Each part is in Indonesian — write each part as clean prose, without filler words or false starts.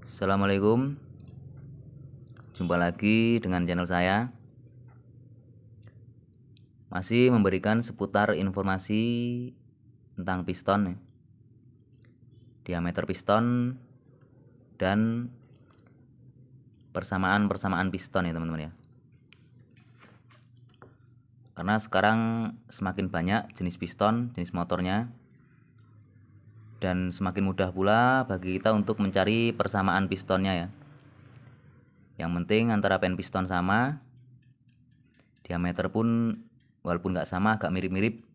Assalamualaikum, jumpa lagi dengan channel saya. Masih memberikan seputar informasi tentang piston ya. Diameter piston dan persamaan piston ya teman-teman ya. Karena sekarang semakin banyak jenis piston, jenis motornya, dan semakin mudah pula bagi kita untuk mencari persamaan pistonnya ya. Yang penting antara pen piston sama, diameter pun walaupun nggak sama, agak mirip-mirip,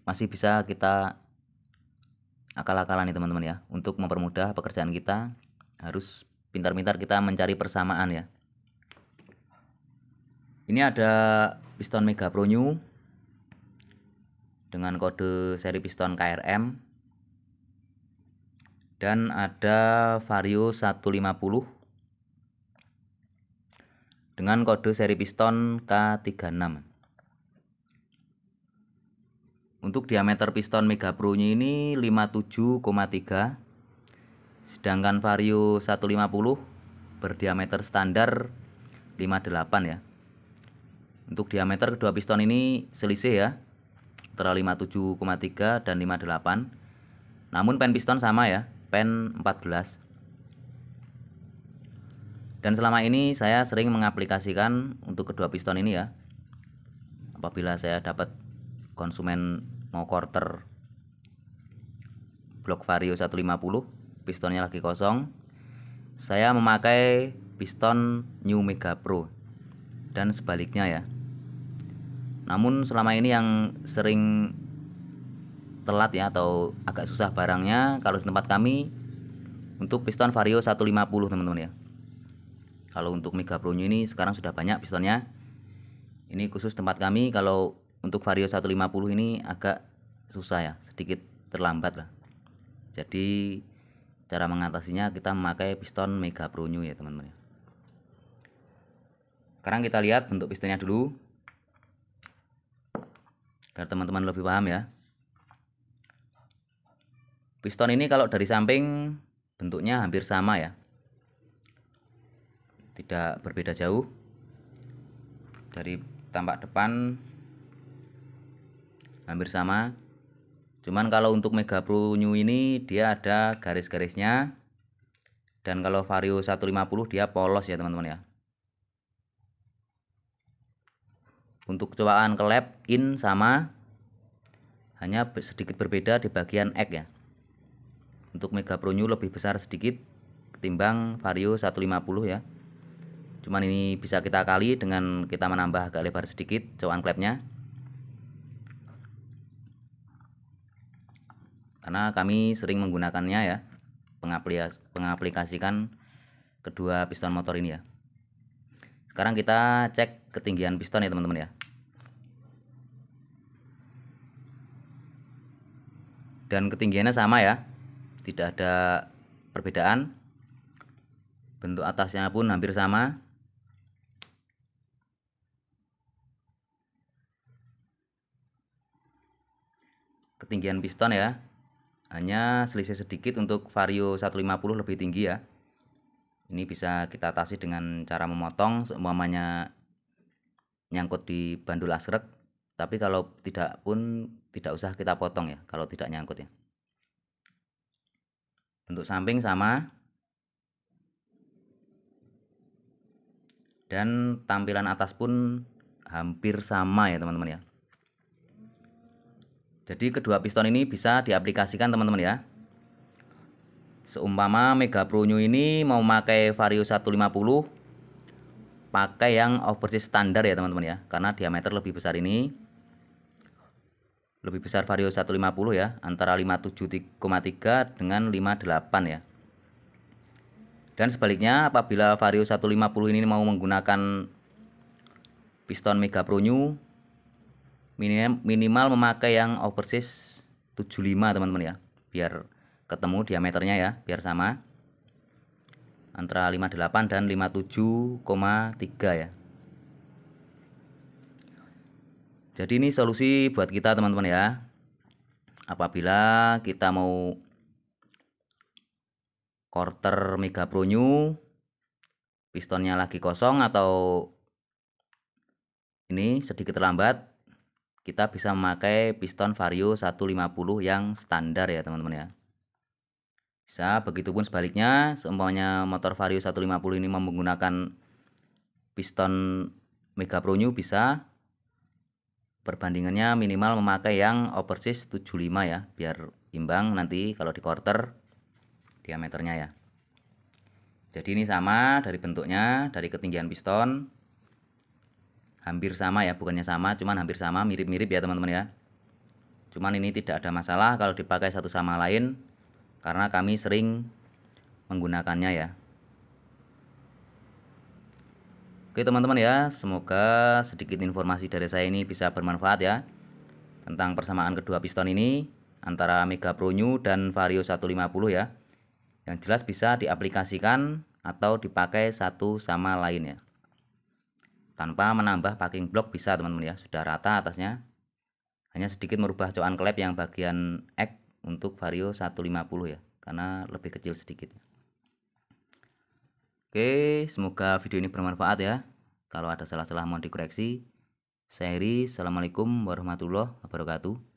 masih bisa kita akal-akalan nih teman-teman ya. Untuk mempermudah pekerjaan kita, harus pintar-pintar kita mencari persamaan ya. Ini ada piston Mega Pro New dengan kode seri piston KRM, dan ada Vario 150 dengan kode seri piston K36. Untuk diameter piston Mega Pro New ini 57,3, sedangkan Vario 150 berdiameter standar 58 ya. Untuk diameter kedua piston ini selisih ya, antara 57,3 dan 58. Namun pen piston sama ya, pen 14. Dan selama ini saya sering mengaplikasikan untuk kedua piston ini ya. Apabila saya dapat konsumen mau quarter blok Vario 150, pistonnya lagi kosong, saya memakai piston New Mega Pro dan sebaliknya ya. Namun selama ini yang sering telat ya atau agak susah barangnya kalau di tempat kami untuk piston Vario 150 teman-teman ya. Kalau untuk Mega Pro ini sekarang sudah banyak pistonnya. Ini khusus tempat kami, kalau untuk Vario 150 ini agak susah ya, sedikit terlambat lah. Jadi cara mengatasinya kita memakai piston Mega Pro New ya teman-teman ya. Sekarang kita lihat bentuk pistonnya dulu, agar teman-teman lebih paham ya. Piston ini kalau dari samping bentuknya hampir sama ya, tidak berbeda jauh. Dari tampak depan hampir sama. Cuman kalau untuk Mega Pro New ini dia ada garis-garisnya, dan kalau Vario 150 dia polos ya teman-teman ya. Untuk colokan klep in sama, hanya sedikit berbeda di bagian ek ya. Untuk Mega Pro New lebih besar sedikit ketimbang Vario 150 ya. Cuman ini bisa kita kali dengan kita menambah agak lebar sedikit colokan klepnya. Karena kami sering menggunakannya ya, pengaplikasikan kedua piston motor ini ya. Sekarang kita cek ketinggian piston ya teman-teman ya. Dan ketinggiannya sama ya, tidak ada perbedaan. Bentuk atasnya pun hampir sama. Ketinggian piston ya, hanya selisih sedikit untuk Vario 150 lebih tinggi ya. Ini bisa kita atasi dengan cara memotong, seumpamanya nyangkut di bandul asrek. Tapi kalau tidak pun tidak usah kita potong ya, kalau tidak nyangkut ya. Bentuk samping sama, dan tampilan atas pun hampir sama ya teman-teman ya. Jadi kedua piston ini bisa diaplikasikan teman-teman ya. Seumpama Mega Pro New ini mau pakai Vario 150, pakai yang overseas standar ya teman-teman ya, karena diameter lebih besar ini. Lebih besar Vario 150 ya, antara 57,3 dengan 58 ya. Dan sebaliknya apabila Vario 150 ini mau menggunakan piston Mega Pro New, minimal memakai yang overseas 75 teman-teman ya, biar ketemu diameternya ya, biar sama antara 58 dan 57,3 ya. Jadi ini solusi buat kita teman-teman ya. Apabila kita mau quarter Mega Pro New pistonnya lagi kosong atau ini sedikit terlambat, kita bisa memakai piston Vario 150 yang standar ya teman-teman ya. Bisa, begitupun sebaliknya, seumpamanya motor Vario 150 ini menggunakan piston Mega Pro New, bisa perbandingannya minimal memakai yang oversize 75 ya, biar imbang nanti kalau di quarter diameternya ya. Jadi ini sama dari bentuknya, dari ketinggian piston hampir sama ya, bukannya sama, cuman hampir sama, mirip-mirip ya teman-teman ya. Cuman ini tidak ada masalah kalau dipakai satu sama lain, karena kami sering menggunakannya ya. Oke teman-teman ya, semoga sedikit informasi dari saya ini bisa bermanfaat ya, tentang persamaan kedua piston ini antara Mega Pro New dan Vario 150 ya. Yang jelas bisa diaplikasikan atau dipakai satu sama lain ya, tanpa menambah packing block bisa teman-teman ya, sudah rata atasnya, hanya sedikit merubah coan klep yang bagian X untuk Vario 150 ya, karena lebih kecil sedikit. Oke, semoga video ini bermanfaat ya. Kalau ada salah-salah mohon dikoreksi. Saya Heri, assalamualaikum warahmatullahi wabarakatuh.